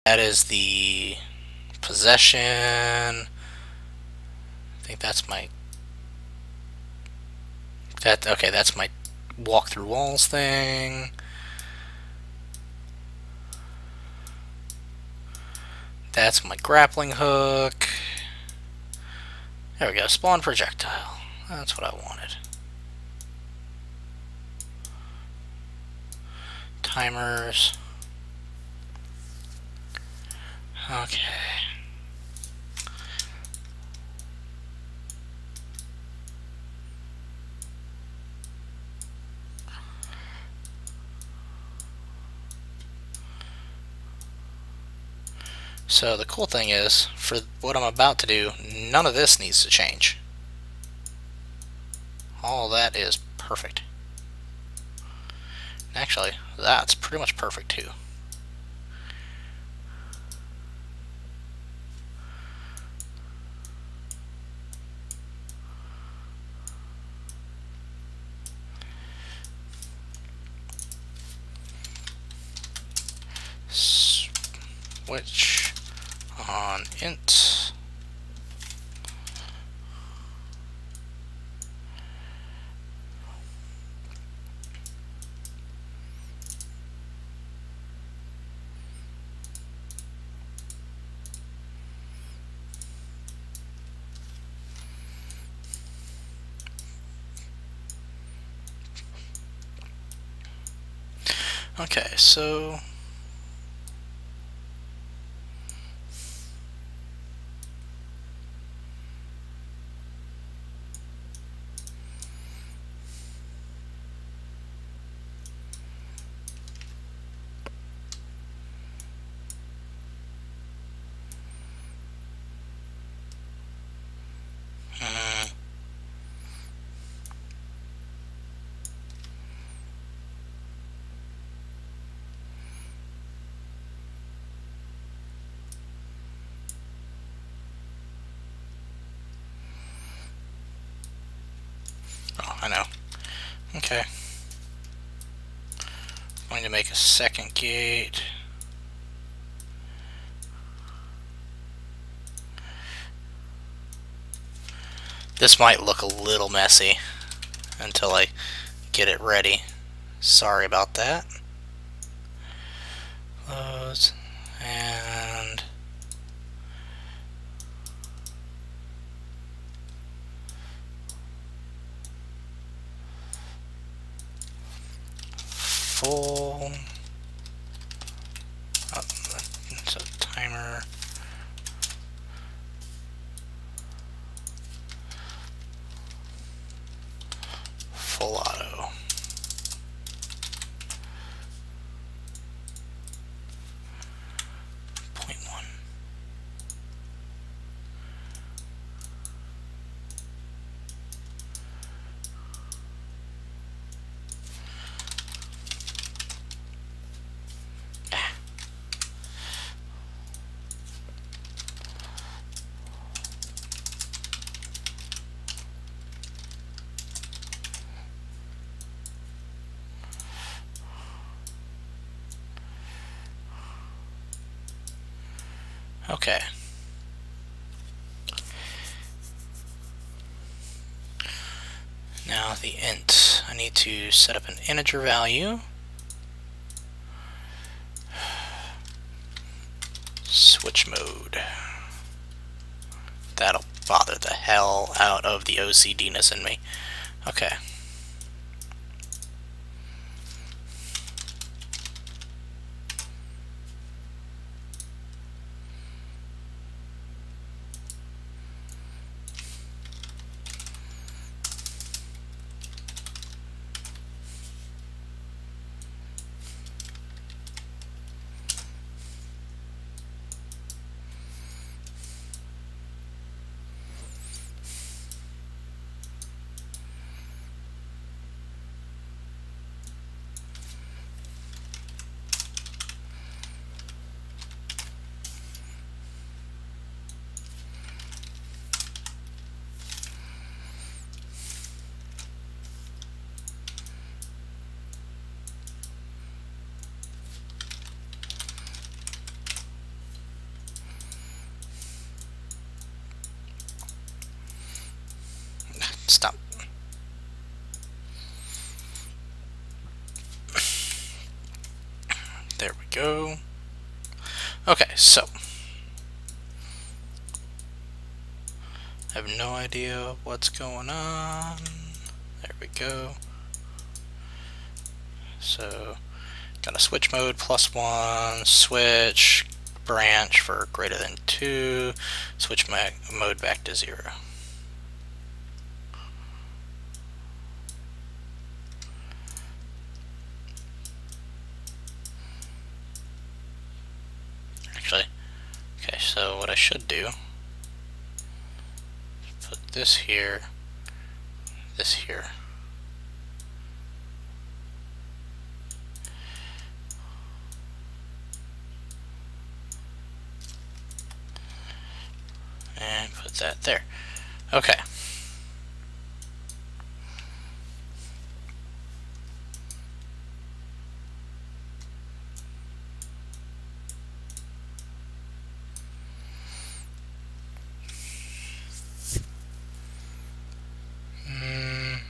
That is the possession. I think that's my... okay, that's my walk through walls thing. That's my grappling hook. There we go, spawn projectile. That's what I wanted. Timers. Okay. So the cool thing is, for what I'm about to do, none of this needs to change. All that is perfect. Actually, that's pretty much perfect too. Switch on int. Okay, so oh, I know. Okay. I'm going to make a second gate. This might look a little messy until I get it ready. Sorry about that. Close and full. Oh, it's a timer. Full auto. Point one. Okay. Now the int. I need to set up an integer value. Switch mode. That'll bother the hell out of the OCD-ness in me. Okay. go. Okay, so I have no idea what's going on. There we go. So got a switch mode +1, switch, branch for greater than 2, switch mode back to 0. Actually, okay, so what I should do is put this here, this here. And put that there. Okay.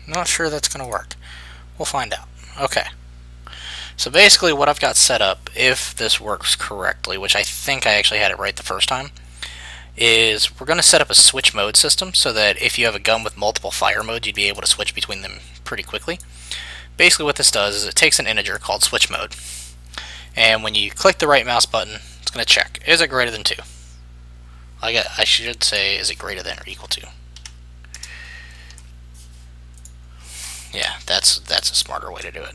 Not sure that's going to work. We'll find out. Okay. So basically what I've got set up, if this works correctly, which I think I actually had it right the first time, is we're going to set up a switch mode system so that if you have a gun with multiple fire modes, you'd be able to switch between them pretty quickly. Basically what this does is it takes an integer called switch mode, and when you click the right mouse button, it's going to check, is it greater than 2? I should say, is it greater than or equal to? Yeah, that's a smarter way to do it.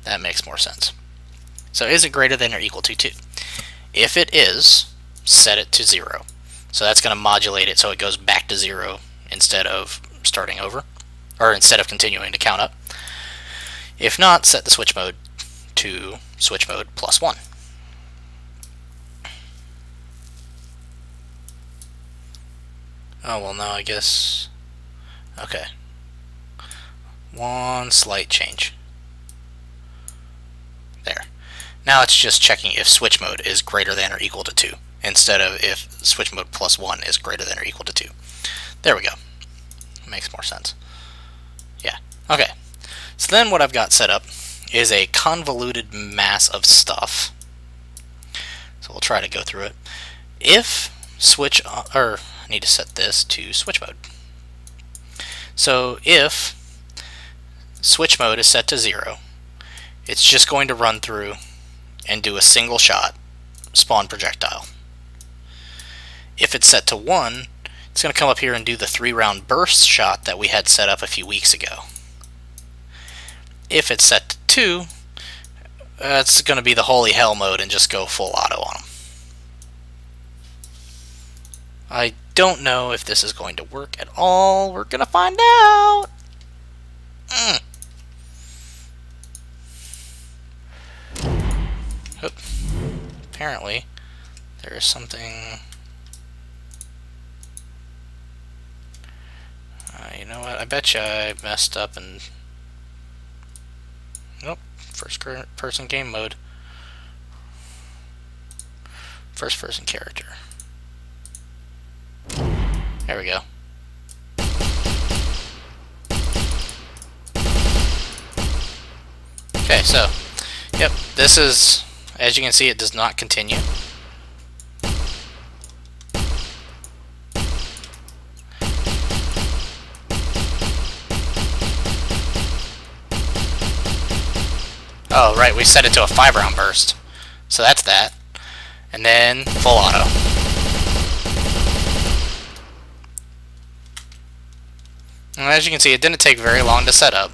That makes more sense. So is it greater than or equal to 2? If it is, set it to 0. So that's going to modulate it so it goes back to 0 instead of starting over, or instead of continuing to count up. If not, set the switch mode to switch mode +1. Oh, well, no, I guess... Okay. One slight change. There. Now it's just checking if switch mode is greater than or equal to 2, instead of if switch mode +1 is greater than or equal to 2. There we go. Makes more sense. Yeah. Okay. So then what I've got set up is a convoluted mass of stuff. So we'll try to go through it. If switch, or I need to set this to switch mode. So if switch mode is set to 0, it's just going to run through and do a single shot spawn projectile. If it's set to 1, it's going to come up here and do the 3-round burst shot that we had set up a few weeks ago. If it's set to 2, it's going to be the holy hell mode and just go full auto on them. I don't know if this is going to work at all. We're going to find out. Oop. Apparently, there is something... you know what? I bet you I messed up and... Nope. First person game mode. First person character. There we go. Okay, so, yep, this is, as you can see, it does not continue. Oh, right, we set it to a 5-round burst. So that's that. And then, full auto. And as you can see, it didn't take very long to set up.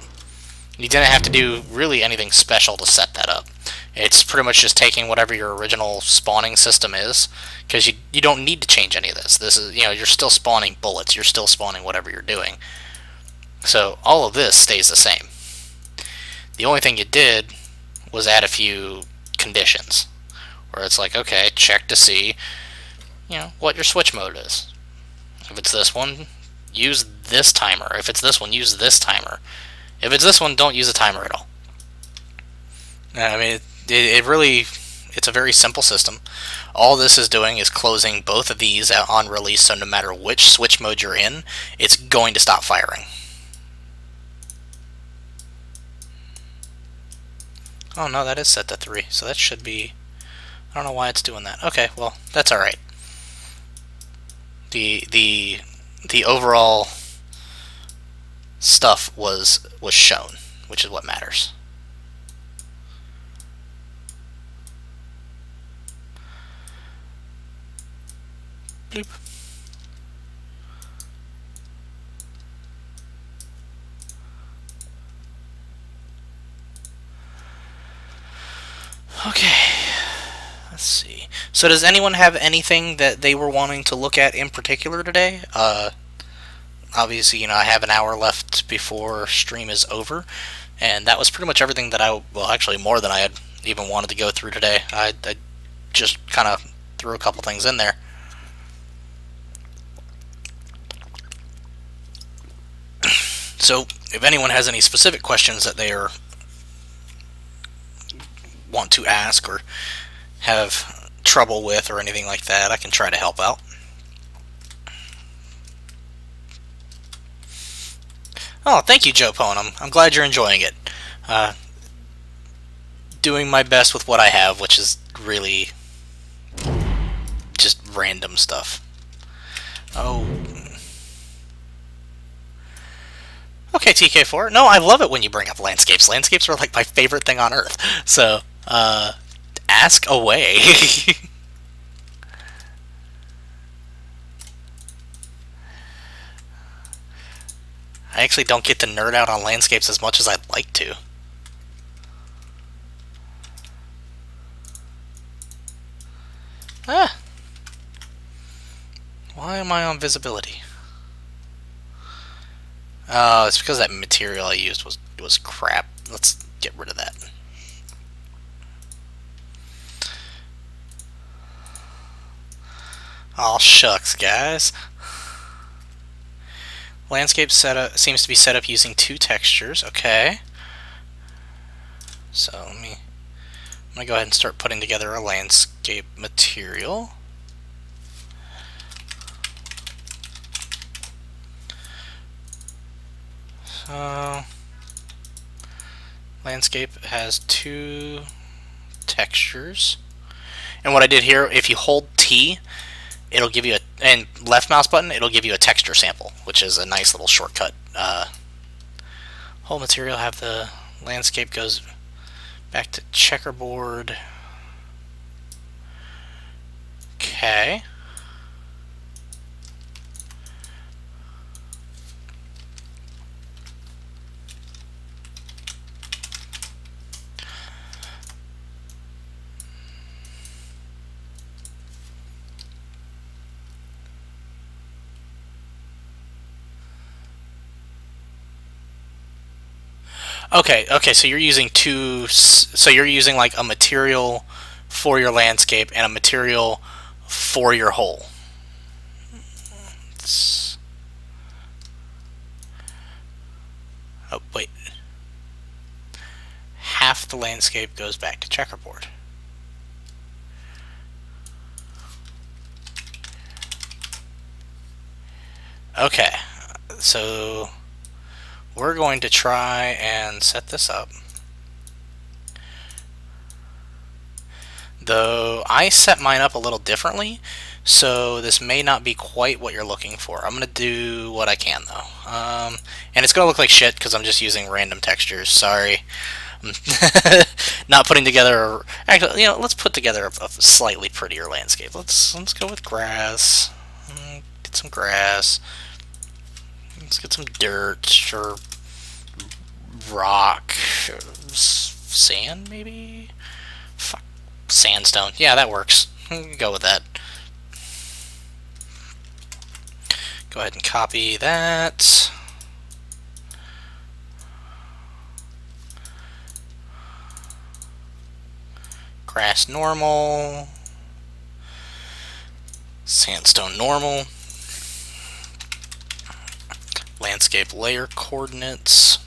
You didn't have to do really anything special to set that up. It's pretty much just taking whatever your original spawning system is, because you don't need to change any of this. This is, you know, you're still spawning bullets, you're still spawning whatever you're doing. So all of this stays the same. The only thing you did was add a few conditions, where it's like, okay, check to see, you know, what your switch mode is. If it's this one, use this timer. If it's this one, use this timer. If it's this one, don't use a timer at all. I mean, it really, it's a very simple system. All this is doing is closing both of these on release, so no matter which switch mode you're in, it's going to stop firing. Oh no, that is set to 3, so that should be... I don't know why it's doing that. Okay, well, that's alright. The overall stuff was shown, which is what matters. Bloop. Okay, let's see. So does anyone have anything that they were wanting to look at in particular today? Obviously, you know, I have an hour left before stream is over, and that was pretty much everything that well, actually more than I had even wanted to go through today. I just kind of threw a couple things in there. So, if anyone has any specific questions that they want to ask or have trouble with or anything like that, I can try to help out. Oh, thank you, Joe Pone. I'm glad you're enjoying it. Doing my best with what I have, which is really just random stuff. Oh. Okay, TK4. No, I love it when you bring up landscapes. Landscapes are like my favorite thing on Earth. So, ask away. I actually don't get to nerd out on landscapes as much as I'd like to. Ah. Why am I on visibility? Oh, it's because that material I used was crap. Let's get rid of that. Oh, shucks, guys. Landscape setup seems to be set up using 2 textures. Okay. So I'm gonna go ahead and start putting together a landscape material. So landscape has 2 textures. And what I did here, if you hold T, it'll give you and left mouse button, it'll give you a texture sample, which is a nice little shortcut. Whole material, have the landscape goes back to checkerboard. Okay. Okay, so you're using so you're using like a material for your landscape and a material for your hole. Oh, wait. Half the landscape goes back to checkerboard. Okay, so we're going to try and set this up. Though I set mine up a little differently, so this may not be quite what you're looking for. I'm going to do what I can, though. And it's going to look like shit because I'm just using random textures. Sorry. Not putting together... Actually, you know, let's put together a slightly prettier landscape. Let's go with grass. Get some grass. Let's get some dirt or rock. Sand, maybe? Fuck. Sandstone. Yeah, that works. Go with that. Go ahead and copy that. Grass normal. Sandstone normal. Landscape layer coordinates.